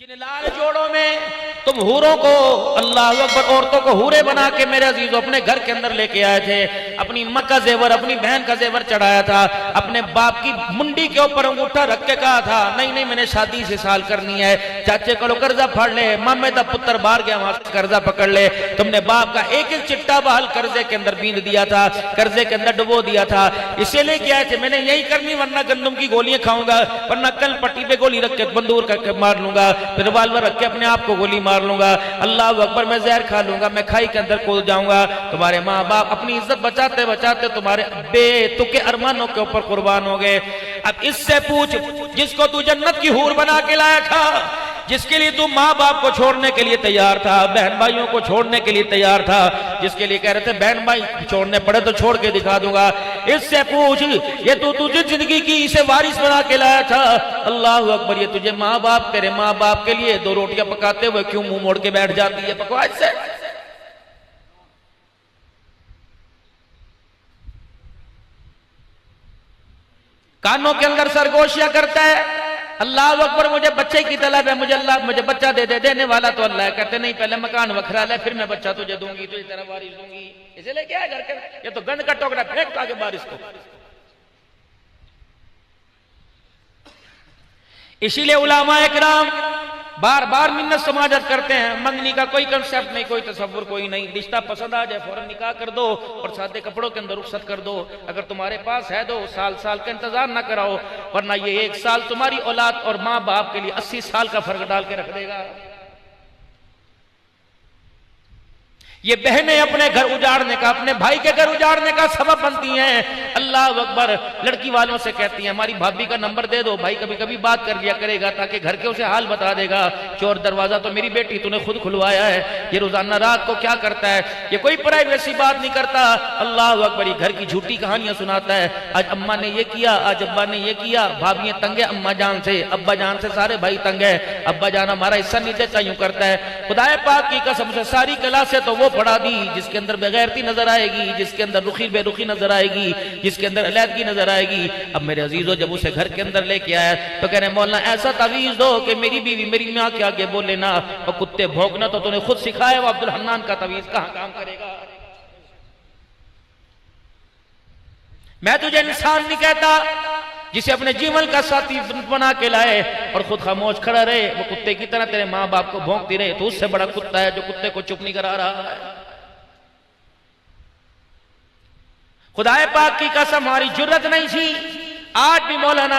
जिन लाल जोड़ों में तुम हूरों को, अल्लाह अकबर, औरतों को हूरे बना के मेरे अजीज अपने घर के अंदर लेके आए थे, अपनी मां का जेवर, अपनी बहन का जेवर चढ़ाया था, अपने बाप की मुंडी के ऊपर अंगूठा रख के कहा था नहीं नहीं मैंने शादी से साल करनी है, चाचे को कर्जा फाड़ ले, मामे का पुत्र बाहर गया वहां से कर्जा पकड़ ले। तुमने बाप का एक एक चिट्टा बहाल कर्जे के अंदर बीन दिया था, कर्जे के अंदर डुबो दिया था, इसीलिए क्या थे मैंने यही करनी वरना गंदम की गोलियां खाऊंगा, वरना कल पट्टी पे गोली रख के बंदूक करके मार लूंगा, फिर रिवाल्वर रख के अपने आप को गोली मार लूंगा, अल्लाह अकबर मैं जहर खा लूंगा, मैं खाई के अंदर कूद जाऊंगा। तुम्हारे माँ बाप अपनी इज्जत बचाते बचाते तुम्हारे बेतुके अरमानों के ऊपर कुर्बान हो गए। अब इससे पूछ जिसको तू जन्नत की हूर बना के लाया था, जिसके लिए तू माँ बाप को छोड़ने के लिए तैयार था, बहन भाइयों को छोड़ने के लिए तैयार था, जिसके लिए कह रहे थे बहन भाई छोड़ने पड़े तो छोड़ के दिखा दूंगा, इससे पूछ ये तू तुझे जिंदगी की इसे वारिस बना के लाया था, अल्लाह अकबर, ये तुझे माँ बाप तेरे माँ बाप के लिए दो रोटियां पकाते हुए क्यों मुंह मोड़ के बैठ जाती है पकवाज से? कानों के अंदर सरगोशियां करता है, अल्लाह अकबर मुझे बच्चे की तलब है, मुझे अल्लाह मुझे बच्चा दे दे, देने वाला तो अल्लाह है। कहते नहीं पहले मकान वखरा ले फिर मैं बच्चा तुझे दूंगी, तुझे तेरा वारिस दूंगी, इसलिए क्या है घर के ये तो गंद का टोकरा फेंक आगे बारिश को। इसीलिए उलामा इकराम बार बार मिन्नत समाजत करते हैं, मंगनी का कोई कंसेप्ट नहीं, कोई तसव्वुर कोई नहीं, रिश्ता पसंद आ जाए फौरन निकाह कर दो और सादे कपड़ों के अंदर रुखसत कर दो, अगर तुम्हारे पास है दो साल साल का इंतजार ना कराओ, वरना ये एक साल तुम्हारी औलाद और माँ बाप के लिए 80 साल का फर्क डाल के रख देगा। ये बहनें अपने घर उजाड़ने का, अपने भाई के घर उजाड़ने का सबब बनती हैं। अल्लाह अकबर, लड़की वालों से कहती हैं हमारी भाभी का नंबर दे दो, भाई कभी कभी बात कर लिया करेगा ताकि घर के उसे हाल बता देगा। चोर दरवाजा तो मेरी बेटी तूने खुद खुलवाया है, ये रोजाना रात को क्या करता है, ये कोई प्राइवेसी बात नहीं करता। अल्लाह अकबर, ये घर की झूठी कहानियां सुनाता है, आज अम्मा ने ये किया, आज अब्बा ने ये किया, भाभियां तंग है अम्मा जान से, अब्बा जान से सारे भाई तंग है, अब्बा जान हमारा हिस्सा नहीं देता, यूं करता है। खुदाए पाक की कसम से सारी क्लासे तो वो पढ़ा दी जिसके अंदर बेगैरती नजर आएगी, जिसके अंदर रुखी बेरुखी नजर आएगी, जिसके अंदर अलैदगी नजर आएगी। अब मेरे अजीजों जब उसे घर के अंदर लेके आया तो कह रहे मौलाना ऐसा तावीज दो कि मेरी बीवी मेरी माँ के आगे बोले ना, और कुत्ते भौंकना तो तूने खुद सिखाया, वो अब्दुल हन्नान का तावीज कहां काम करेगा? मैं तुझे इंसान नहीं कहता, जिसे अपने जीवन का साथी बना के लाए और खुद खामोश खड़ा रहे, वो कुत्ते की तरह तेरे माँ बाप को भौंकती रहे, तो उससे बड़ा कुत्ता है जो कुत्ते को चुप नहीं करा रहा है। खुदाए पाक की कसम हमारी जुर्रत नहीं थी, आज भी मौलाना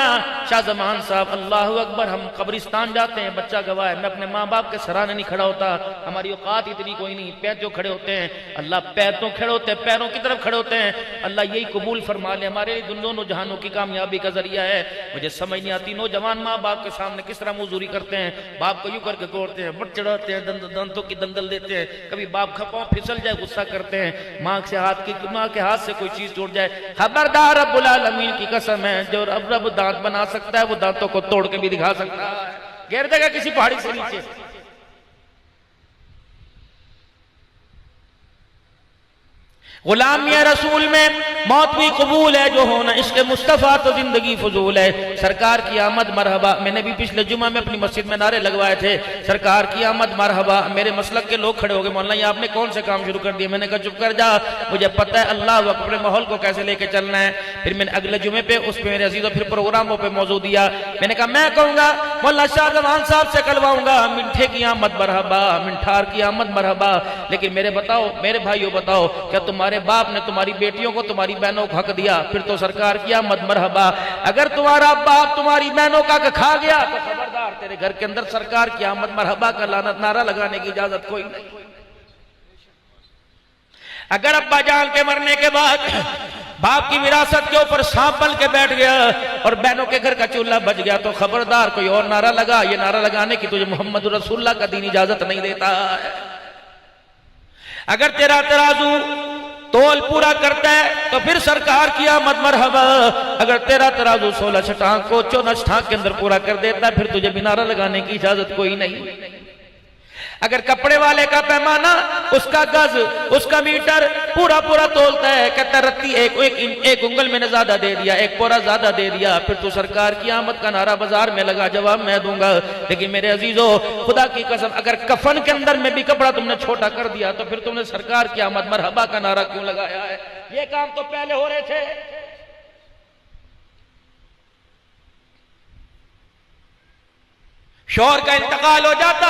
शाह जमान साहब अल्लाह अकबर, हम कब्रिस्तान जाते हैं, बच्चा गवाह है, मैं अपने माँ बाप के सराहने नहीं खड़ा होता, हमारी औकात इतनी कोई नहीं, पैर जो खड़े होते हैं अल्लाह पैर तो खड़े होते हैं, पैरों की तरफ खड़े होते हैं, अल्लाह यही कबूल फरमा ले, हमारे लिए दोनों जहानों की कामयाबी का जरिया है। मुझे समझ नहीं आती नौजवान माँ बाप के सामने किस तरह मुजूरी करते हैं, बाप को यूं करके कोड़ते हैं, बट चढ़ाते हैं, दंतों की दंदल देते हैं, कभी बाप खपाओ फिसल जाए गुस्सा करते हैं, माँ के हाथ से कोई चीज टूट जाए, खबरदार रब्बुल आलमीन की कसम है जो रब दांत बना सकता है वो दांतों को तोड़ के भी दिखा सकता है, गिर देगा किसी पहाड़ी से नीचे। गुलामी रसूल में मौत भी कबूल है, जो होना इश्क मुस्तफा तो जिंदगी फजूल है, सरकार की आमद मरहबा। मैंने भी पिछले जुमा में अपनी मस्जिद में नारे लगवाए थे, सरकार की आमद मरहबा। मेरे मसलक के लोग खड़े हो गए, मौलाना ये आपने कौन से काम शुरू कर दिए? मैंने कहा चुप कर जा, मुझे पता है अल्लाह अपने माहौल को कैसे लेके चलना है। फिर मैंने अगले जुमे पे उस पे मेरे अजीजों फिर प्रोग्रामों पे मौजू दिया, मैंने कहा मैं कहूंगा मौलाना शाह जमान साहब से कलवाऊंगा मिठे की आमद मरहबा, मिठार की आमद मरहबा। लेकिन मेरे भाइयों बताओ, क्या तुम्हारे बाप ने तुम्हारी बेटियों को तुम्हारी बहनों को हक दिया? फिर तो सरकार की आमद मरहबा। अगर तुम्हारा बाप तुम्हारी बहनों का हक खा गया तो खबरदार तेरे घर के अंदर सरकार की आमद मरहबा का लानत नारा लगाने की इजाजत कोई नहीं। अगर अब्बा जान के मरने के बाद बाप की विरासत के ऊपर सांप बन के बैठ गया और बहनों के घर का चूल्हा बच गया तो खबरदार कोई और नारा लगा, ये नारा लगाने की तुझे मोहम्मद रसूलुल्लाह का दीन इजाजत नहीं देता है। अगर तेरा तराजू तोल पूरा करता है तो फिर सरकार की आमद मरहबा, अगर तेरा तराजू 16 छटांग को 14 छटांग के अंदर पूरा कर देता है फिर तुझे भी नारा लगाने की इजाजत कोई नहीं। अगर कपड़े वाले का पैमाना, उसका गज, उसका मीटर पूरा पूरा तोलता है, कहता रत्ती एक उंगल मैंने ज्यादा दे दिया, एक पोरा ज्यादा दे दिया, फिर तो सरकार की आमद का नारा बाजार में लगा, जवाब मैं दूंगा। लेकिन मेरे अजीजों, खुदा की कसम, अगर कफन के अंदर में भी कपड़ा तुमने छोटा कर दिया तो फिर तुमने सरकार की आमद मरहबा का नारा क्यों लगाया है? ये काम तो पहले हो रहे थे। शौहर का इंतकाल हो जाता,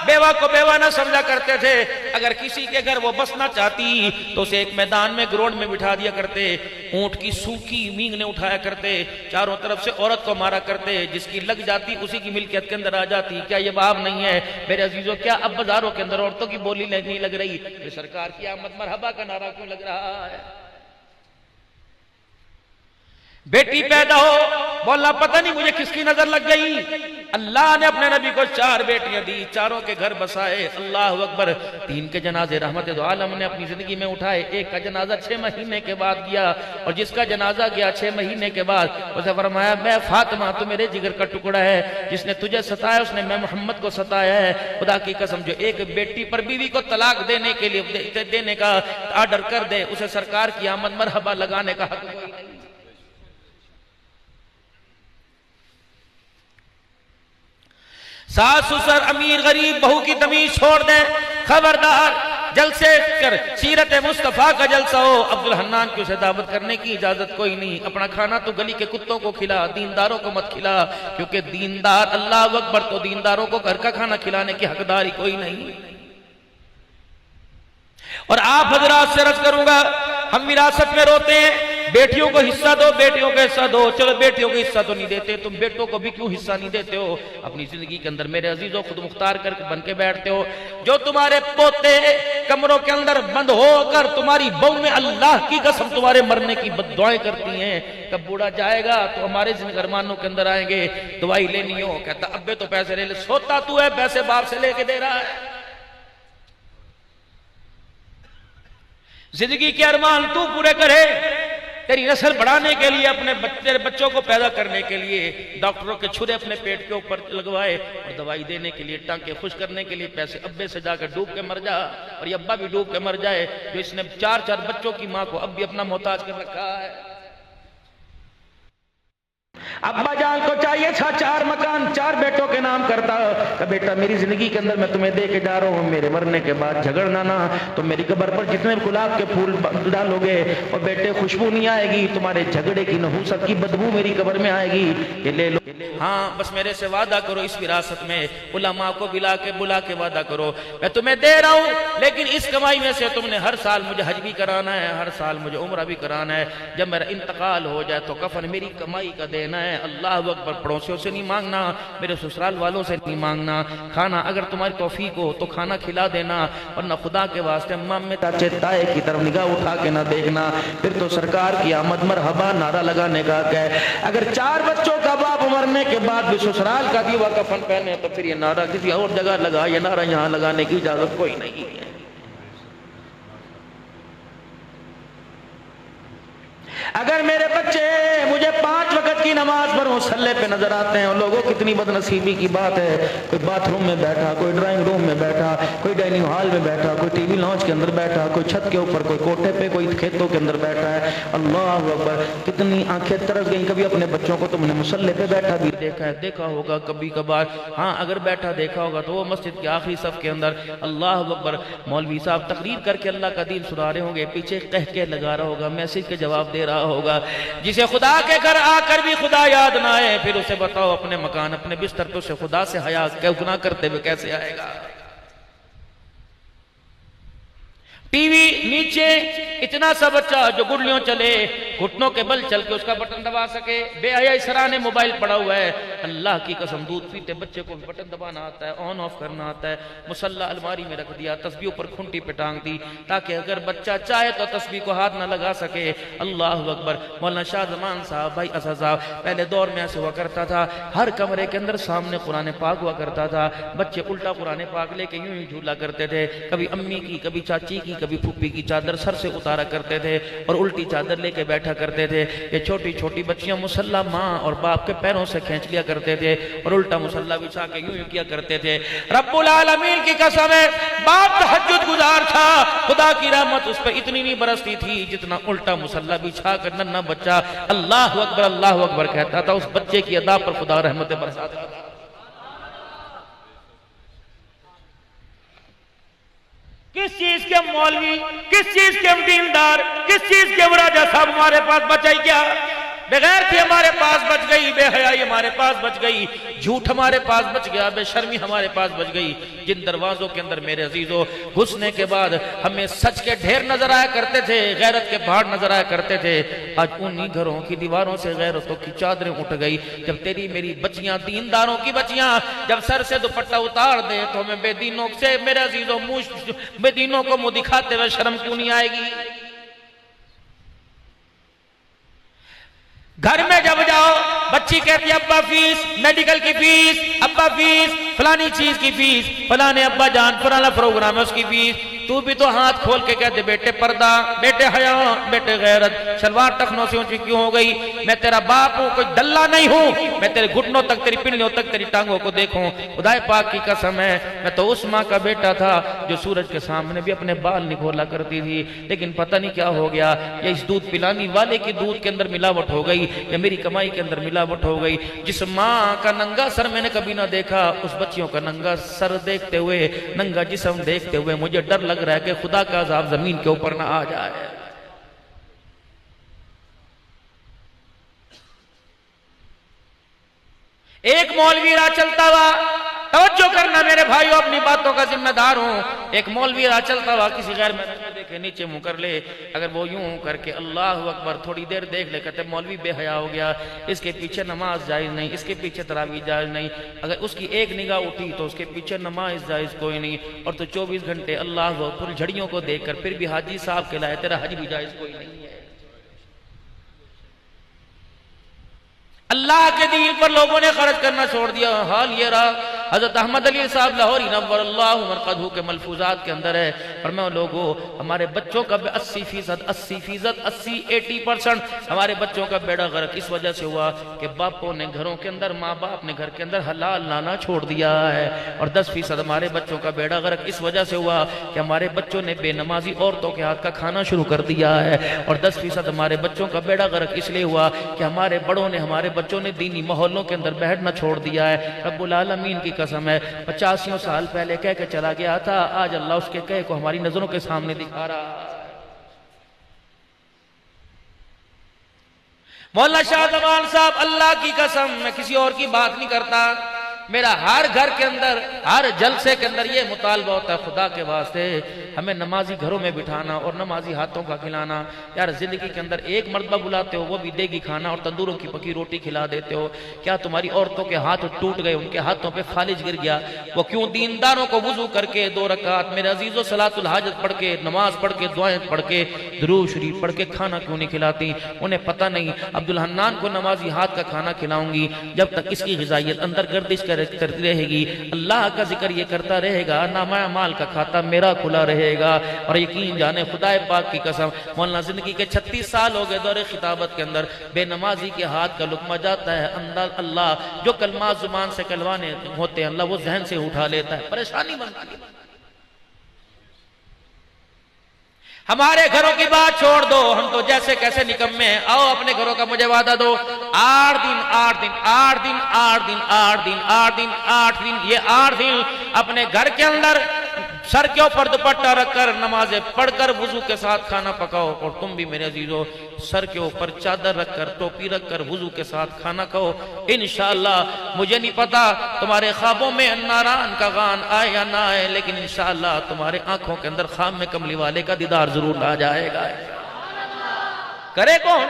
बेवा को बेवा ना समझा करते थे। अगर किसी के घर वो बसना चाहती तो उसे एक मैदान में ग्राउंड में बिठा दिया करते, ऊंट की सूखी मींग ने उठाया करते, चारों तरफ से औरत को मारा करते, जिसकी लग जाती उसी की मिल्कियत के अंदर आ जाती। क्या ये बाब नहीं है मेरे अजीजों? क्या अब बाजारों के अंदर औरतों की बोली नहीं लग रही? ये सरकार की आमद मरहबा का नारा क्यों लग रहा है? बेटी पैदा हो, बोलना पता नहीं मुझे किसकी नजर लग गई। अल्लाह ने अपने नबी को 4 बेटियां दी, चारों के घर बसाए। अल्लाह अकबर। 3 के जनाजे रहमत दो आलम ने अपनी जिंदगी में उठाए। एक का जनाजा 6 महीने के बाद गया, और जिसका जनाजा गया 6 महीने के बाद, उसे फरमाया मैं फातिमा तो मेरे जिगर का टुकड़ा है, जिसने तुझे सताया उसने मैं मोहम्मद को सताया है। खुदा की कसम, जो एक बेटी पर बीवी को तलाक देने के लिए देने का आर्डर कर दे, उसे सरकार की आमद मरहबा लगाने का हक कोई नहीं। सास ससुर अमीर गरीब बहू की तमीज छोड़ दें, खबरदार। जलसे कर सीरत मुस्तफा का जलसा हो, अब्दुल हन्नान की उसे दावत करने की इजाजत कोई नहीं। अपना खाना तो गली के कुत्तों को खिला, दीनदारों को मत खिला, क्योंकि दीनदार, अल्लाह अकबर, तो दीनदारों को घर का खाना खिलाने की हकदारी कोई नहीं। और आप हजरात से अर्ज करूंगा, हम विरासत में रोते हैं बेटियों को हिस्सा दो, बेटियों को हिस्सा दो। चलो बेटियों को हिस्सा तो नहीं देते, तुम बेटों को भी क्यों हिस्सा नहीं देते हो अपनी जिंदगी के अंदर? मेरे अजीजों, खुद मुख्तार करके बन के बैठते हो। जो तुम्हारे पोते कमरों के अंदर बंद होकर तुम्हारी बहू में अल्लाह की कसम तुम्हारे मरने की बद्दुआएं करती हैं, कब बूढ़ा जाएगा तो हमारे जिनगरमानों के अंदर आएंगे, दवाई लेनी हो, कहता अब्बे तो पैसे ले ले। सोता तू है, पैसे बाप से लेके दे रहा है। जिंदगी के अरमान तू पूरे करे, तेरी नस्ल बढ़ाने के लिए, अपने तेरे बच्चों को पैदा करने के लिए डॉक्टरों के छुरे अपने पेट के ऊपर लगवाए, और दवाई देने के लिए, टांके खुश करने के लिए पैसे अब्बे से जाकर डूब के मर जा, और ये अब्बा भी डूब के मर जाए, जो इसने 4-4 बच्चों की मां को अब भी अपना मोहताज कर रखा है। अब्बा जान को चाहिए था 4 मकान 4 बेटों के नाम करता, कि बेटा मेरी जिंदगी के अंदर मैं तुम्हें दे के जा रहा हूँ, मेरे मरने के बाद झगड़ना ना, तो मेरी कब्र पर जितने गुलाब के फूल डालोगे और बेटे खुशबू नहीं आएगी, तुम्हारे झगड़े की नहूसत की बदबू मेरी कब्र में आएगी, ये ले लो। हाँ, बस मेरे से वादा करो, इस विरासत में उलमा को बुला के वादा करो, मैं तुम्हें दे रहा हूँ, लेकिन इस कमाई में से तुमने हर साल मुझे हज भी कराना है, हर साल मुझे उम्रा भी कराना है। जब मेरा इंतकाल हो जाए तो कफन मेरी कमाई का देना है। अल्लाह अकबर। पड़ोसियों से नहीं मांगना, मेरे ससुराल वालों से नहीं मांगना। खाना अगर तुम्हारी तौफीक हो तो खाना खिला देना, वरना खुदा के वास्ते मामे चाचे ताए की तरफ निगाह उठा के ना देखना। फिर तो सरकार की आमद मरहबा नारा लगाने का है। अगर 4 बच्चों का बाप मरने के बाद भी ससुराल का दीवा कफन पहने तो फिर ये नारा किसी और जगह लगा, ये नारा यहाँ लगाने की इजाजत कोई नहीं है। अगर मेरे बच्चे मुझे 5 वक्त की नमाज पर मुसल्ले पे नजर आते हैं, और लोगों कितनी बदनसीबी की बात है, कोई बाथरूम में बैठा, कोई ड्राइंग रूम में बैठा, कोई डाइनिंग हॉल में बैठा, कोई टीवी लॉन्च के अंदर बैठा, कोई छत के ऊपर, कोई कोठे पे, कोई खेतों के अंदर बैठा है। अल्लाह अकबर। कितनी आंखें तरस गई। कभी अपने बच्चों को तुमने मुसल्ले पे बैठा भी देखा है? देखा होगा कभी कभार। हाँ, अगर बैठा देखा होगा तो वो मस्जिद के आखिरी सफ के अंदर। अल्लाह अकबर। मौलवी साहब तकरीर करके अल्लाह का दीन सुना रहे होंगे, पीछे कह के लगा रहा होगा, मैसेज के जवाब दे रहा होगा। जिसे खुदा के घर आकर भी खुदा याद ना आए, फिर उसे बताओ अपने मकान, अपने बिस्तर पे उसे खुदा से हया गुनाह करते हुए कैसे आएगा? टीवी नीचे इतना सा बच्चा जो गुडलियों चले, घुटनों के बल चल के उसका बटन दबा सके, बेहया सराहने मोबाइल पड़ा हुआ है। अल्लाह की कसम, दूध पीते बच्चे को भी बटन दबाना आता है, ऑन ऑफ करना आता है। मुसल्ला अलमारी में रख दिया, तस्बीह ऊपर खुंटी पे टांग दी, ताकि अगर बच्चा चाहे तो तस्बीह को हाथ ना लगा सके। अल्लाह अकबर। मौलाना शाह जमान साहब, भाई असद साहब, पहले दौर में ऐसे हुआ करता था, हर कमरे के अंदर सामने कुरान पाक हुआ करता था, बच्चे उल्टा कुरान पाक लेके यूं ही झूला करते थे। कभी अम्मी की, कभी चाची की, कभी फूफी की चादर सर से उतारा करते थे और उल्टी चादर लेके बैठे बैठा करते थे। ये छोटी छोटी बच्चियां मुसल्ला माँ और बाप के पैरों से खींच लिया करते थे और उल्टा मुसल्ला बिछा के यूं यूं किया करते थे। रब्बुल आलमीन की कसम है, बाप तहज्जुद गुजार था, खुदा की रहमत उस पर इतनी नहीं बरसती थी जितना उल्टा मुसल्ला बिछा कर नन्हा बच्चा अल्लाह अकबर कहता था। उस बच्चे की अदा पर खुदा रहमतें बरसाता था। किस चीज के मौलवी, किस चीज के दीनदार, किस चीज के राजा साहब हमारे पास बचाई क्या? बेगैरती हमारे पास बच गई, बेहयाई हमारे पास बच गई, झूठ हमारे पास बच गया, बेशर्मी हमारे पास बच गई। जिन दरवाजों के अंदर मेरे अजीजों घुसने के बाद हमें सच के ढेर नजर आया करते थे, गैरत के पहाड़ नजर आया करते थे, आज उन्हीं घरों की दीवारों से गैरतों की चादरें उठ गई। जब तेरी मेरी बच्चियां, दीनदारों की बच्चियां, जब सर से दुपट्टा उतार दे तो हमें बेदीनों से मेरे अजीजों बेदीनों को मुंह दिखाते हुए शर्म क्यों नहीं आएगी? घर में जब जाओ बच्ची कहती है अब्बा फीस, मेडिकल की फीस, अब्बा फीस, फलानी चीज की फीस, फलाने अब्बा जान फलाना प्रोग्राम है उसकी फीस। तू भी तो हाथ खोल के कहते बेटे पर्दा, बेटे हया, बेटे गैरत, सलवार टखनों से ऊंची क्यों हो गई? मैं तेरा बाप हूं, कोई दल्ला नहीं हूं, मैं तेरे घुटनों तक, तेरी पिंडलियों तक, तेरी टांगों को देखूं। खुदाए पाक की कसम है, मैं तो उस माँ का बेटा था जो सूरज के सामने भी अपने बाल निकोला करती थी, लेकिन पता नहीं क्या हो गया, ये इस दूध पिलाने वाले की दूध के अंदर मिलावट हो गई, या मेरी कमाई के अंदर मिलावट हो गई। जिस माँ का नंगा सर मैंने कभी ना देखा, उस बच्चियों का नंगा सर देखते हुए, नंगा जिस्म देखते हुए मुझे डर लग रहा है कि खुदा का अज़ाब जमीन के ऊपर ना आ जाए। एक मौलवी राह चलता हुआ, तवज्जो करना मेरे भाइयों, अपनी बातों का जिम्मेदार हूं। एक मौलवी राह चलता हुआ किसी गैर में देखे नीचे मुंह कर ले, अगर वो यूं करके अल्लाह अकबर थोड़ी देर देख ले, कहते मौलवी बेहया हो गया, इसके पीछे नमाज जायज नहीं, इसके पीछे तरावी जायज नहीं। अगर उसकी एक निगाह उठी तो उसके पीछे नमाज जायज कोई नहीं, और तो 24 घंटे अल्लाह पूरी झड़ियों को देखकर फिर भी हाजी साहब कहलाए, तेरा हज भी जायज कोई नहीं है। अल्लाह के दीन पर लोगों ने खर्च करना छोड़ दिया। हाल ये रहा, हजरत अहमद अली साहब लाहौरी नव्वरल्लाहु मरक़दहू के मलफूजात के अंदर है, और मैं लोगों हमारे बच्चों का 80% 80% हमारे बच्चों का बेड़ा गर्क इस वजह से हुआ कि बापों ने घरों के अंदर, माँ बाप ने घर के अंदर हलाल लाना छोड़ दिया है, और 10% हमारे बच्चों का बेड़ा गर्क इस वजह से हुआ कि हमारे बच्चों ने बेनमाजी औरतों के हाथ का खाना शुरू कर दिया है, और 10% हमारे बच्चों का बेड़ा गर्क इसलिए हुआ कि हमारे बड़ों ने, हमारे बच्चों ने दीनी माहौलों के अंदर बैठना छोड़ दिया है। रब्बुल आलमीन की कसम है, 85 साल पहले कह के चला गया था, आज अल्लाह उसके कहे को हमारी नजरों के सामने दिखा रहा है। मौलाना शाह जमान साहब, अल्लाह की कसम मैं किसी और की बात नहीं करता, मेरा हर घर के अंदर, हर जलसे के अंदर ये मुतालबा होता है, खुदा के वास्ते हमें नमाजी घरों में बिठाना और नमाजी हाथों का खिलाना। यार जिंदगी के अंदर एक मर्तबा बुलाते हो, वो भी देगी खाना और तंदूरों की पकी रोटी खिला देते हो। क्या तुम्हारी औरतों के हाथ टूट गए, उनके हाथों पे फालिज गिर गया? वो क्यों दीनदारों को वुजू करके 2 रकात मेरे अजीजों सलातुल हाजत पढ़ के, नमाज पढ़ के, दुआएं पढ़ के, दुरूद शरीफ पढ़ के खाना क्यों नहीं खिलाती? उन्हें पता नहीं अब्दुल हन्नान को नमाजी हाथ का खाना खिलाऊंगी, जब तक इसकी ग़िज़ाइयत अंदर गर्दिश करती रहेगी, अल्लाह का जिक्र ये करता रहेगा, नामा माल का खाता मेरा खुला रहेगा। और यकीन जाने खुदाए पाक की कसम, मौलाना जिंदगी के 36 साल हो गए दौरे खिताबत के अंदर, बेनमाजी के हाथ का लुकमा जाता है अंदर, अल्लाह जो कलमा जुबान से कलवाने होते हैं अल्लाह वो जहन से उठा लेता है, परेशानी बनती है। हमारे घरों की बात छोड़ दो, हम तो जैसे कैसे निकम्मे हैं। आओ अपने घरों का मुझे वादा दो, 8 दिन 8 दिन 8 दिन 8 दिन 8 दिन 8 दिन 8 दिन, ये 8 दिन अपने घर के अंदर सर के ऊपर दुपट्टा रखकर नमाजें पढ़कर वुजू के साथ खाना पकाओ। और तुम भी मेरे अजीजों सर के ऊपर चादर रखकर, टोपी रखकर वुजू के साथ खाना खाओ। इंशाअल्लाह मुझे नहीं पता तुम्हारे ख्वाबों में नारान का गान आए या ना आए, लेकिन इंशाअल्लाह तुम्हारे आंखों के अंदर खाम में कमली वाले का दीदार जरूर आ जाएगा। करे कौन?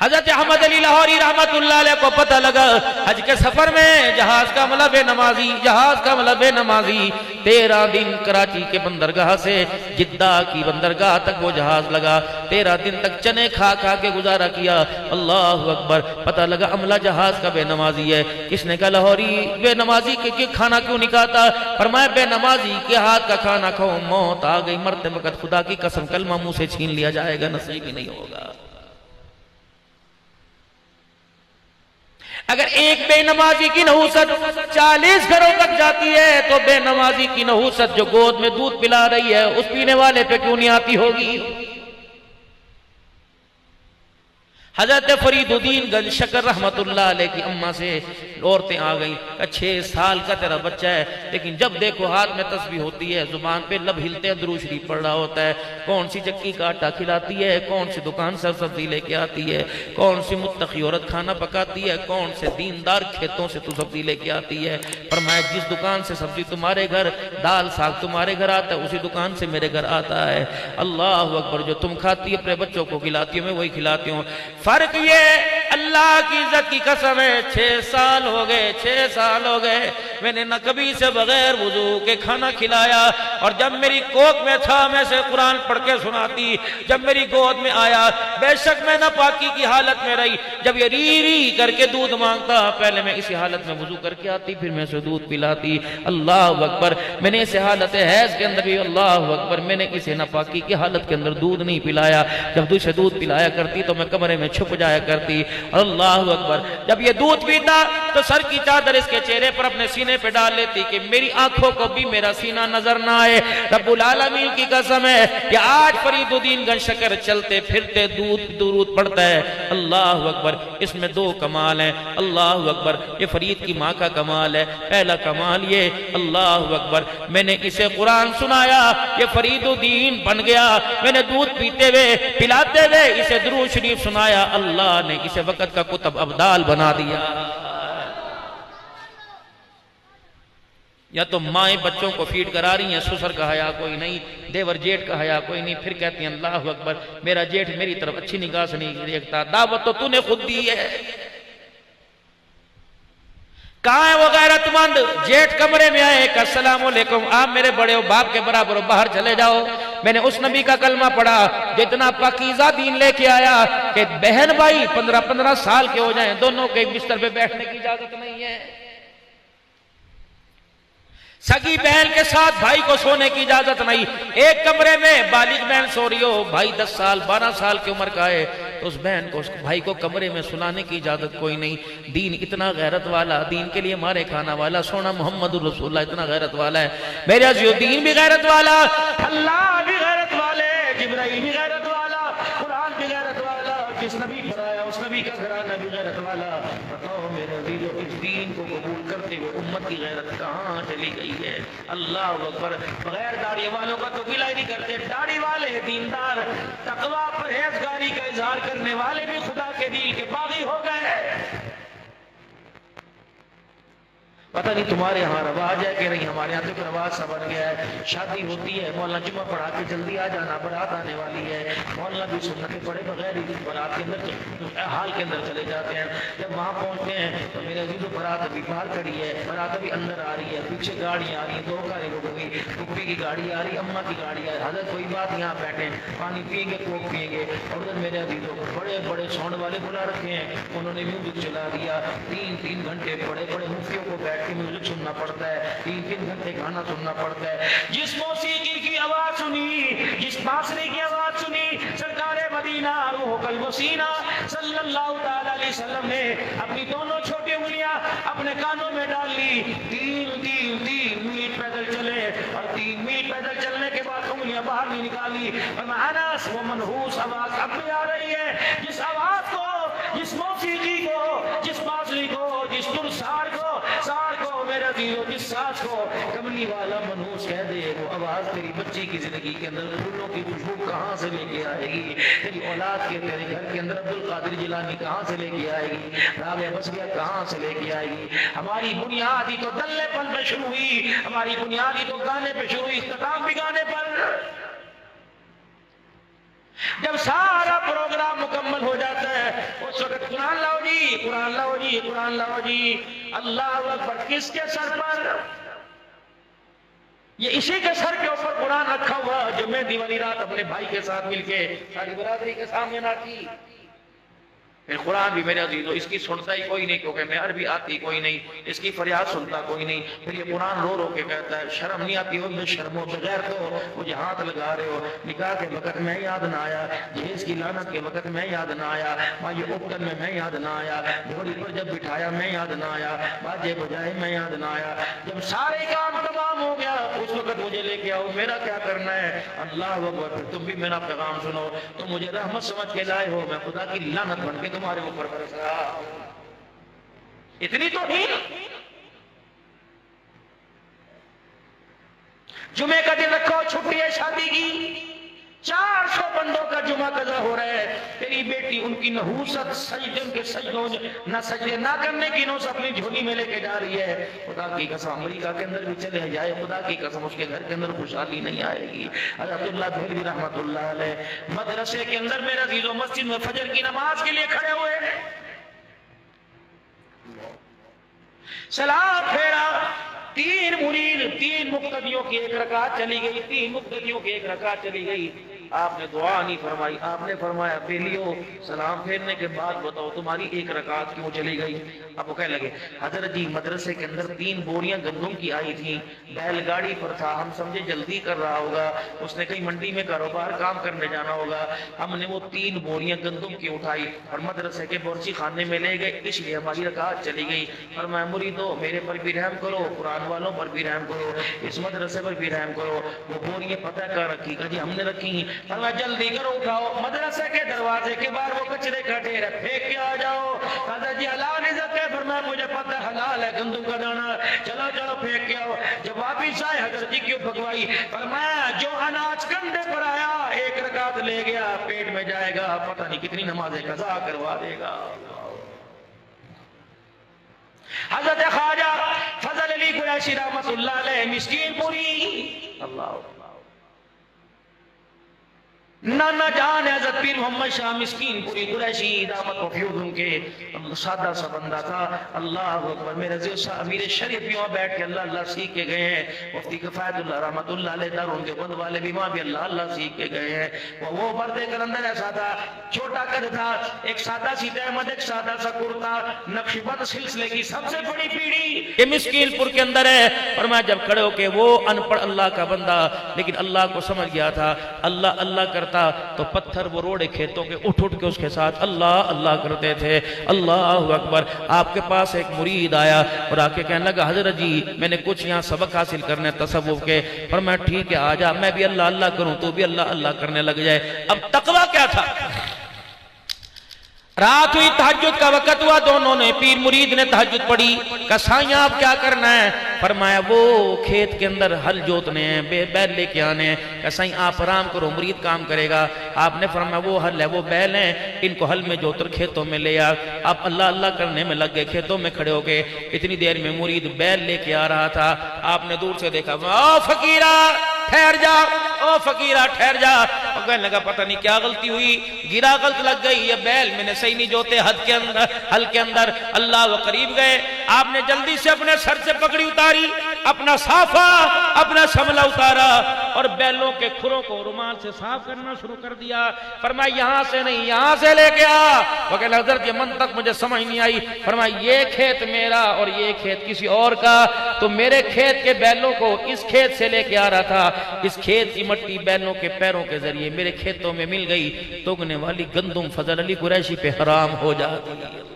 हजरत अहमद अली लाहौरी रहमतुल्लाह अलैह को पता लगा हज के सफर में जहाज का मतलब नमाजी, जहाज का मतलब नमाजी। 13 दिन कराची के बंदरगाह से जिद्दा की बंदरगाह तक वो जहाज लगा। 13 दिन तक चने खा खा के गुजारा किया। अल्लाह अकबर। पता लगा अमला जहाज का बेनमाजी है। किसने कहा लाहौरी बेनमाजी के खाना क्यों नहीं खाता? फरमाया बेनमाजी के हाथ का खाना खाओ मौत आ गई, मरते वक्त खुदा की कसम कलमा मुंह से छीन लिया जाएगा, नसीब ही नहीं होगा। अगर एक बेनमाजी की नहूसत 40 घरों तक जाती है तो बेनमाजी की नहूसत जो गोद में दूध पिला रही है उस पीने वाले पे क्यों नहीं आती होगी? हजरत फरीदुद्दीन गंज शकर रहमतुल्लाह अलैह की अम्मा से औरतें आ गई, 6 साल का तेरा बच्चा है, लेकिन जब देखो हाथ में तस्बीह होती है, जुबान पे लब हिलते हैं, दुरूद शरीफ पढ़ रहा होता है। कौन सी चक्की का आटा खिलाती है, कौन सी दुकान से सब्जी लेके आती है, कौन सी मुत्तकी औरत खाना पकाती है, कौन से दीनदार खेतों से तू सब्जी लेके आती है। फरमाया जिस दुकान से सब्जी तुम्हारे घर, दाल साग तुम्हारे घर आता है, उसी दुकान से मेरे घर आता है। अल्लाह अकबर। जो तुम खाती है अपने बच्चों को खिलाती हो, मैं वही खिलाती हूँ। फर्क ये अल्लाह की इज्जत की कसम है 6 साल हो गए, 6 साल हो गए मैंने न कभी से बगैर वुजू के खाना खिलाया। और जब मेरी कोख में था मैं से कुरान पढ़ के सुनाती, जब मेरी गोद में आया बेशक मैं नापाकी की हालत में रही। जब ये री री करके दूध मांगता पहले मैं इसी हालत में वुजू करके आती, फिर मैं से दूध पिलाती। अल्लाह अकबर। मैंने इसे हालत हैज के अंदर भी अल्लाह अकबर मैंने इसे नापाकी की हालत के अंदर दूध नहीं पिलाया। जब दूसरे दूध पिलाया करती तो मैं कमरे में छुप जाया करती। अल्लाह अकबर। जब ये दूध पीता तो सर की चादर इसके चेहरे पर अपने सीने पे डाल लेती कि मेरी आंखों को भी मेरा सीना नजर ना आए। रब्बुल आलमीन की कसम है कि आज फरीदुद्दीन गंज शकर चलते फिरते दुरूद पढ़ता है। अल्लाह अकबर। इसमें 2 कमाल है। अल्लाह अकबर। ये फरीद की माँ का कमाल है। पहला कमाल ये अल्लाह अकबर मैंने इसे कुरान सुनाया, ये फरीदुद्दीन बन गया। मैंने दूध पीते हुए पिलाते हुए इसे दुरूद शरीफ सुनाया, अल्लाह ने इसे वक़्त का कुतुब अब्दाल बना दिया। या तो माएँ बच्चों को फीड करा रही हैं, ससुर का हया कोई नहीं, देवर जेठ का हया कोई नहीं, फिर कहती हैं अल्लाह अकबर मेरा जेठ मेरी तरफ अच्छी निगाह से नहीं देखता। दावत तो तूने खुद दी है। कहाँ है वो गैरतमंद? जेठ कमरे में आए, अस्सलाम वालेकुम, आप मेरे बड़े हो, बाप के बराबर हो, बाहर चले जाओ। मैंने उस नबी का कलमा पढ़ा जितना पाकीज़ा दीन लेके आया कि बहन भाई 15-15 साल के हो जाएं, दोनों के एक बिस्तर पे बैठने की इजाजत नहीं है। सगी बहन के साथ भाई को सोने की इजाजत नहीं। एक कमरे में बालिग बहन सो रही हो, भाई 10 साल 12 साल की उम्र का है, तो उस बहन को उस भाई को कमरे में सुलाने की इजाजत कोई नहीं। दीन इतना गैरत वाला, दीन के लिए मारे खाना वाला, सोना मोहम्मद रसूलुल्लाह इतना गैरत वाला है। मेरे अज़ीज़ दीन भी गैरत वाला, अल्लाह भी गैरत वाले, जिब्राइल भी गैरत वाला, कुरान भी गैरत वाला, जिस नबी पर आया उस नबी का घराना भी गैरत वाला। बताओ मेरे अज़ीज़ों इस दीन को कबूल करते हुए उम्मत की गैरत कहाँ चली गई है? अल्लाह अकबर। बगैर दाढ़ी वालों का तो गिला ही नहीं करते, दाढ़ी वाले दीनदार तकवा परहेजगारी का इजहार करने वाले भी खुदा के दिल के बागी हो गए। पता नहीं तुम्हारे यहाँ रवाज है कि नहीं, हमारे यहाँ तो रवाज सा बन गया है। शादी होती है, मौलाना जुम्मा पढ़ा के जल्दी आ जाना, बारात आने वाली है, मौलाना भी सुन्नतें पढ़े बगैर ही बारात के अंदर हाल के अंदर चले जाते हैं। जब वहाँ पहुँचते हैं तो मेरे अजीज़ों बारात अभी बाहर खड़ी है, बारात अभी अंदर आ रही है, पीछे गाड़ी आ रही है, 2 कारें रुक गई, पुप्पी की गाड़ी आ रही, अम्मा की गाड़ी आ रही। हजरत कोई बात यहाँ बैठे पानी पियेंगे, कोक पियेंगे। और उधर मेरे अजीज़ों बड़े बड़े साउंड वाले बुला रखे हैं, उन्होंने म्यूजिक चला दिया। 3-3 घंटे बड़े बड़े मुफ्तियों को बैठ के म्यूजिक सुनना पड़ता है, 3-3 घंटे गाना सुनना पड़ता है। जिस मौसीकी की आवाज सुनी, जिस बांसुरी की आवाज सुनी, सरकारे मदीना रूह कल्ब सीना सल्लल्लाहु अलैहि वसल्लम ने अपनी दोनों छोटी उंगलियां अपने कानों में डाल ली। 3 मील पैदल चले और 3 मील पैदल चलने के बाद उंगलियां बाहर नहीं निकाली। अनस वो मनहूस आवाज अब भी आ रही है, जिस आवाज को, जिस मौसीकी को, जिस बांसुरी को, जिस तुरसार को, मेरा जीरो जिस सास को कमली वाला मनहूस कह दे, वो आवाज तेरी बच्ची की जिंदगी के अंदर फूलों की खुशबू कहाँ से लेके आएगी? तेरी औलाद के तेरे घर के अंदर अब्दुल कादिर जिलानी कहाँ से लेके आएगी? राबिया बसरिया कहाँ से लेके आएगी? हमारी बुनियाद ही तो दल्लेपन पे शुरू हुई, हमारी बुनियाद ही तो गाने पे शुरू हुई, इख्तिताम भी गाने पर। जब सारा प्रोग्राम मुकम्मल हो जाता है उस वक्त कुरान लाओ जी, कुरान लाओ जी, कुरान लाओ जी। अल्लाह अकबर। किसके सर पर? ये इसी के सर के ऊपर कुरान रखा हुआ जो मैं दीवानी रात अपने भाई के साथ मिलके सारी बरादरी के सामने ना की। फिर कुरान भी मेरे अजीजों इसकी सुनता ही कोई नहीं, क्योंकि मैं अरबी आती कोई नहीं, इसकी फरियाद सुनता कोई नहीं। फिर ये कुरान रो रो के कहता है शर्म नहीं आती हो? शर्मो बगैर तो मुझे हाथ लगा रहे हो। निकाह के वक्त मैं याद ना आया, जहेज की लानत के वक्त मैं याद ना आया, माँ ये उपकन में मैं याद ना आया, घोड़ी पर जब बिठाया मैं याद ना आया, बाजे बजाए मैं याद ना आया। जब सारे काम तमाम हो गया उस वक्त मुझे लेके आओ, मेरा क्या करना है? अल्लाह अकबर। फिर तुम भी मेरा पैगाम सुनो, तुम मुझे रहमत समझ के लाए हो, मैं खुदा की लानत बन के तुम्हारे ऊपर बरस रहा हूं। इतनी तो ही। जुमे का दिन रखो, छुट्टी है शादी की, 400 बंदों का जुमा कज़ा हो रहा है। तेरी बेटी उनकी नहूसत सजदे के सजदों ना सजदे ना करने की नौस अपनी झोली में लेके जा रही है। खुदा की कसम अमेरिका के अंदर भी चले जाए, खुदा की कसम उसके घर के अंदर खुशहाली नहीं आएगी। अब्दुल्लाह देहलवी रहमतुल्लाह अलैह मदरसे के अंदर मेरे अजीजों मस्जिद में फजर की नमाज के लिए खड़े हुए हैं। सलाम फेरा, 3 मुरीद, 3 मुक्तदियों की 1 रकात चली गई, 3 मुक्तदियों की 1 रकात चली गई। आपने दुआ नहीं फरमाई, आपने फरमाया बेलियो सलाम फेरने के बाद बताओ तुम्हारी 1 रकात क्यों चली गई? अब वो कहने लगे हजरत जी मदरसे के अंदर 3 बोरियां गंदम की आई थी, बैलगाड़ी पर था, हम समझे जल्दी कर रहा होगा, उसने कहीं मंडी में कारोबार काम करने जाना होगा, हमने वो 3 बोरियां गंदम की उठाई और मदरसे के बोरची खाने में ले गए, इसलिए हमारी रकात चली गई। और मैं मुरीदो मेरे पर भी रहम करो, कुरान वालों पर भी रहम करो, इस मदरसे पर भी रहम करो। वो बोरियां पता कर रखी जी हमने रखी, पर मैं जल्दी करो उठाओ, मदरसे के दरवाजे के बाहर वो कचरे का ढेर है, फेंक के आ जाओ। दादा जी हलाल इज्जत है, पर मैं मुझे पता हलाल है गंदम का दाना, चलो चलो फेंक के आओ। जब वापिस आए हजरत जी क्यों भगवाई? पर मैं जो अनाज कंधे पर आया 1 रकात ले गया, पेट में जाएगा, पता नहीं कितनी नमाजें कज़ा करवा देगा। हजरत ख्वाजा फजल अली कुरैशी रहमतुल्लाह अलैह मिस्कीनपुरी, अल्लाह नाना जान हज़रत पीर मोहम्मद शाह मिस्कीनपुरी कुरैशी दामत वफ़यूद उनके सादा सा बंदा था। अल्लाह अकबर। मेरे अमीर शरीफ भी वहाँ बैठ के अल्लाह अल्लाह सीख के गए हैं। मुफ्ती किफ़ायतुल्लाह रहमतुल्लाह अलैह दर उनके बंद वाले भी वहाँ भी अल्लाह अल्लाह सीख के गए हैं। वो पर्दे कलंदर ऐसा था, छोटा कद था, एक सादा सी तहमद, एक सादा सा कुर्ता, नक्शबंद सिलसिले की सबसे बड़ी पीढ़ी ये मिस्कीनपुर के अंदर है। और मैं जब खड़े होके वो अनपढ़ अल्लाह का बंदा लेकिन अल्लाह को समझ गया था, अल्लाह अल्लाह करता तो पत्थर वो रोड़े खेतों के उठ उठ के उसके साथ अल्लाह अल्लाह करते थे। अल्लाह अकबर। आपके पास एक मुरीद आया और आके कहने लगा हजरत जी मैंने कुछ यहाँ सबक हासिल करने तसव्वुफ के, पर मैं ठीक है आ जा, मैं भी अल्लाह अल्लाह करूं तू भी अल्लाह अल्लाह करने लग जाए। अब तकवा क्या था? रात हुई, तहज्जुद का वक्त हुआ, दोनों ने पीर मुरीद ने तहज्जुद पढ़ी। कसाईं आप क्या करना है? फरमाया वो खेत के अंदर हल जोतने हैं, बैल लेके आने हैं। कसाईं आप आराम करो, मुरीद काम करेगा। आपने फरमाया वो हल है, वो बैल हैं, इनको हल में जोतर खेतों में ले आ। आप अल्लाह अल्लाह करने में लग गए, खेतों में खड़े हो गए। इतनी देर में मुरीद बैल लेके आ रहा था। आपने दूर से देखा, ओ फकीरा ठहर जा, ओ फकीरा ठहर जा। और कहने लगा पता नहीं क्या गलती हुई, गिरा गलत लग गई, ये बैल मैंने सही नहीं जोते हल के अंदर। अल्लाह वो करीब गए, आपने जल्दी से अपने सर से पकड़ी उतारी, अपना साफा अपना शमला उतारा और बैलों के खुरों को रुमाल से साफ करना शुरू कर दिया। फरमाया यहाँ से नहीं यहाँ से लेके आ। वो कहने हजरत ये मन तक मुझे समझ नहीं आई। फरमाया ये खेत मेरा और ये खेत किसी और का, तो मेरे खेत के बैलों को इस खेत से लेके आ रहा था, इस खेत की मट्टी बैलों के पैरों के जरिए मेरे खेतों में मिल गई, तो उगने वाली गंदुम फजल अली कुरैशी पे हराम हो जाती।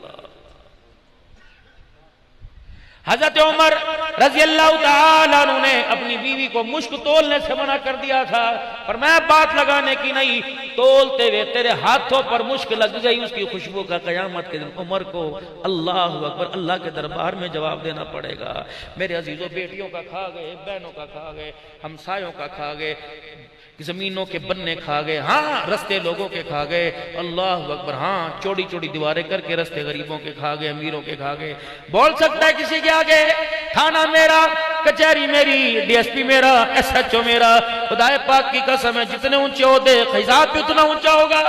हजरत उमर रजी अल्लाह तआला अन्हु ने अपनी बीवी को मुश्क तोलने से मना कर दिया था, पर मैं बात लगाने की नहीं, तोलते हुए तेरे हाथों पर मुश्क लग गई, उसकी खुशबू का कयामत के दिन उमर को अल्लाह अकबर अल्लाह के दरबार में जवाब देना पड़ेगा। मेरे अजीजों बेटियों का खा गए, बहनों का खा गए, हमसायों का खा गए, जमीनों के बन्ने खा गए, हाँ रस्ते लोगों के खा गए, अल्लाह अकबर, हाँ चौड़ी चौड़ी दीवारें करके रस्ते गरीबों के खा गए, अमीरों के खा गए। बोल सकता है किसी के आगे थाना मेरा, कचहरी मेरी, डीएसपी मेरा, एसएचओ मेरा? खुदाए पाक की कसम है, जितने ऊंचे ओहदे हिसाब भी उतना ऊंचा होगा।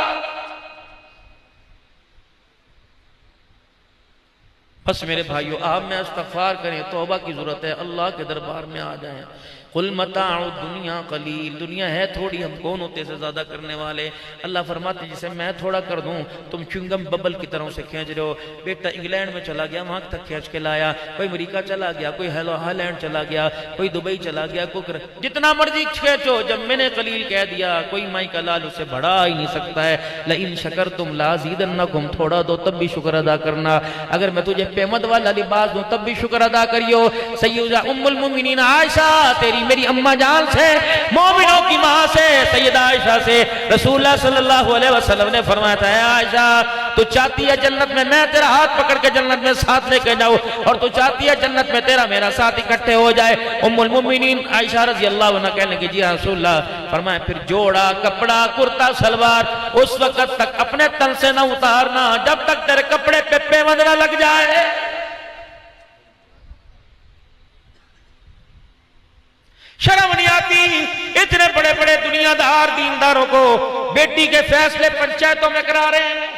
बस मेरे भाइयों, आप में इस्तग़फ़ार करें, तौबा की जरूरत है, अल्लाह के दरबार में आ जाएं। कुल मताउ दुनिया कलील, दुनिया है थोड़ी, हम कौन होते से ज्यादा करने वाले। अल्लाह फरमाते जिसे मैं थोड़ा कर दूं तुम च्युइंगम बबल की तरह से खींच रहे हो। बेटा इंग्लैंड में चला गया, वहां तक खींच के लाया, कोई अमेरिका चला गया, कोई हॉलैंड चला गया, कोई दुबई चला गया, कोई जितना मर्जी खींचो, जब मैंने कलील कह दिया कोई माई का लाल उसे बढ़ा ही नहीं सकता है। लइन शकरतुम लाज़ीदन्नकुम, थोड़ा दो तब भी शुक्र अदा करना। अगर मैं तुझे पेमद वाला लिबास दूं तब भी शुक्र अदा करियो। सैयदा उम्मुल मोमिनीन आयशा, तेरी मेरी अम्मा जान से, मोमिनों की मां से, सैयदा आयशा से रसूलुल्लाह सल्लल्लाहु अलैहि वसल्लम ने फरमाया था, आयशा तू चाहती है जन्नत में मैं तेरा हाथ पकड़ के जन्नत में साथ लेके जाऊं, और तू चाहती है जन्नत में तेरा मेरा साथ इकट्ठे हो जाए। उम्मुल मोमिनीन आयशा रजी अल्लाह अन्हा कहने लगी, जी रसूलुल्लाह। फरमाया फिर जोड़ा कपड़ा कुर्ता सलवार उस वक्त तक अपने तन से न उतारना जब तक तेरे कपड़े पे पेवंद न लग जाए। शर्म नहीं आती इतने बड़े बड़े दुनियादार दीनदारों को बेटी के फैसले पंचायतों में करा रहे हैं।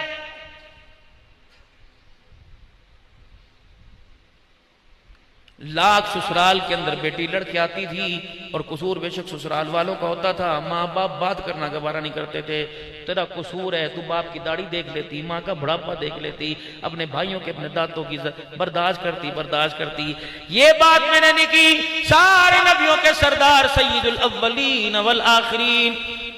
लाख ससुराल के अंदर बेटी लड़के आती थी और कसूर बेशक ससुराल वालों का होता था, माँ बाप बात करना गवारा नहीं करते थे। तेरा कसूर है, तू बाप की दाढ़ी देख लेती, माँ का बुढ़ापा देख लेती, अपने भाइयों के अपने दांतों की बर्दाश्त करती। ये बात मैंने नहीं की, सारे नबियों के सरदार सय्यदुल अव्वलीन वल आखिरीन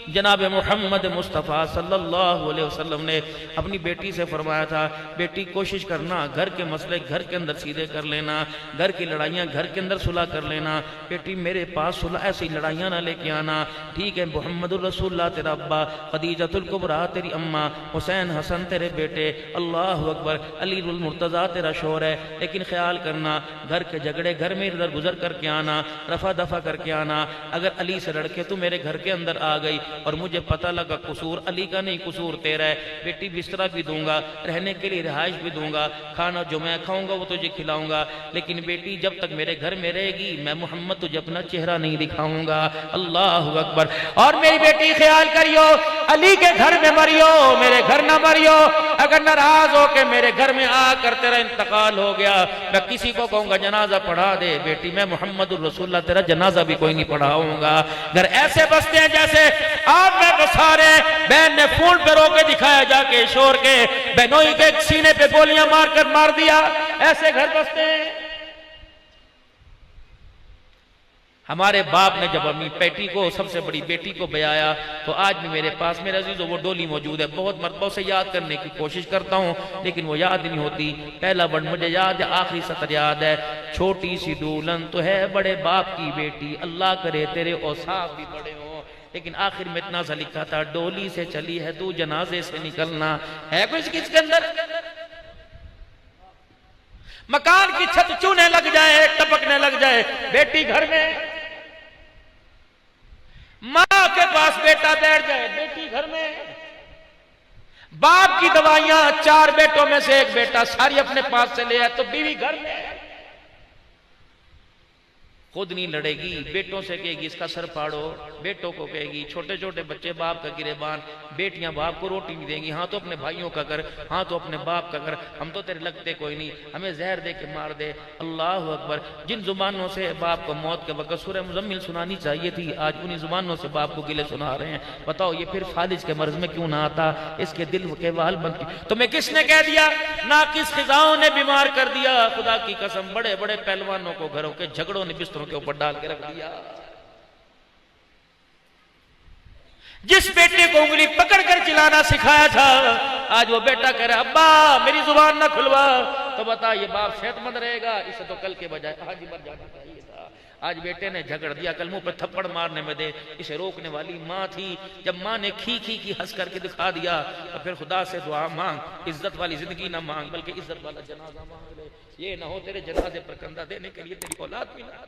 जनाब मोहम्मद मुस्तफ़ा सल्लल्लाहु अलैहि वसल्लम ने अपनी बेटी से फरमाया था, बेटी कोशिश करना घर के मसले घर के अंदर सीधे कर लेना, घर की लड़ाइयाँ घर के अंदर सुलह कर लेना। बेटी मेरे पास सुलह ऐसी लड़ाइयाँ ना लेके आना, ठीक है? मोहम्मदुर रसूलुल्लाह तेरा अब्बा, खदीजतुल कुबरा तेरी अम्मा, हुसैन हसन तेरे बेटे, अल्लाह अकबर, अलीउल मुर्तज़ा तेरा शोहर है, लेकिन ख्याल करना घर के झगड़े घर में इधर गुजर करके आना, रफा दफा करके आना। अगर अली से लड़के तू मेरे घर के अंदर आ गई और मुझे पता लगा कसूर अली का नहीं कसूर तेरा है, बेटी बिस्तरा भी दूंगा, रहने के लिए रिहाइश भी दूंगा, खाना जो मैं खाऊंगा वो तुझे खिलाऊंगा, लेकिन बेटी जब तक मेरे घर में रहेगी मैं मोहम्मद तुझे अपना चेहरा नहीं दिखाऊंगा। अल्लाह अकबर। और मेरी बेटी ख्याल करियो, अली के घर में मरियो, मेरे घर ना मरियो। अगर नाराज हो के मेरे घर में आकर तेरा इंतकाल हो गया, मैं किसी को कहूंगा जनाजा पढ़ा दे, बेटी मैं मोहम्मद रसूलुल्लाह तेरा जनाजा भी कोई नहीं पढ़ाऊंगा। घर ऐसे बसते हैं जैसे आप में बसा रहे, बहन ने फोन पे रोके दिखाया जाके शोर के, बहनोई के सीने पे गोलियां मारकर मार दिया, ऐसे घर बसते हैं। हमारे बाप ने जब अपनी बेटी को, सबसे बड़ी बेटी को ब्याया, तो आज भी मेरे पास मेरे अजीजों वो डोली मौजूद है। बहुत मरतबा से याद करने की कोशिश करता हूँ लेकिन वो याद नहीं होती। पहला वर्ड मुझे याद है, आखिरी सतर याद है, छोटी सी दुल्हन तो है बड़े बाप की बेटी, अल्लाह करे तेरे औसाफ भी बड़े हो। लेकिन आखिर में इतना सा लिखा था, डोली से चली है तू जनाजे से निकलना। है कुछ किसके अंदर? मकान की छत चूने लग जाए, टपकने लग जाए, बेटी घर में, मां के पास बेटा बैठ जाए, बेटी घर में, बाप की दवाइयां 4 बेटों में से 1 बेटा सारी अपने पास से ले आए तो बीवी घर में, खुद नहीं लड़ेगी, बेटों से कहेगी इसका सर फाड़ो, बेटों को कहेगी, छोटे छोटे बच्चे बाप का गिरेबान, बेटियां बाप को रोटी नहीं देंगी, हाँ तो अपने भाइयों का कर, हाँ तो अपने बाप का कर, हम तो तेरे लगते कोई नहीं, हमें जहर दे के मार दे। अल्लाह अकबर। जिन जुबानों से बाप को मौत के वक्त सूरह मुज़म्मिल सुनानी चाहिए थी, आज उन्हीं जुबानों से बाप को गिले सुना रहे हैं। बताओ ये फिर फालिज के मर्ज में क्यों ना आता, इसके दिल के वाल बंद। तुम्हें किसने कह दिया? ना किस खिजाओं ने बीमार कर दिया। खुदा की कसम, बड़े बड़े पहलवानों को घरों के झगड़ों ने बिस्तरों के ऊपर डाल के रख दिया। जिस बेटे को उंगली पकड़कर चिल्लाना सिखाया था, आज वो बेटा कह रहा है अब्बा मेरी जुबान ना खुलवा, तो बता ये बाप सेहतमंद रहेगा? इसे तो कल के बजाय आज ही मर जाना चाहिए था। आज बेटे ने झगड़ दिया, कल मुंह पर थप्पड़ मारने में दे, इसे रोकने वाली माँ थी। जब माँ ने खी खी की हंस करके दिखा दिया तो फिर खुदा से दुआ मांग, इज्जत वाली जिंदगी ना मांग बल्कि इज्जत वाला जनाजा मांग ले। ये ना हो तेरे जनाजे पर कंधा देने के लिए तेरी औलाद भी ना।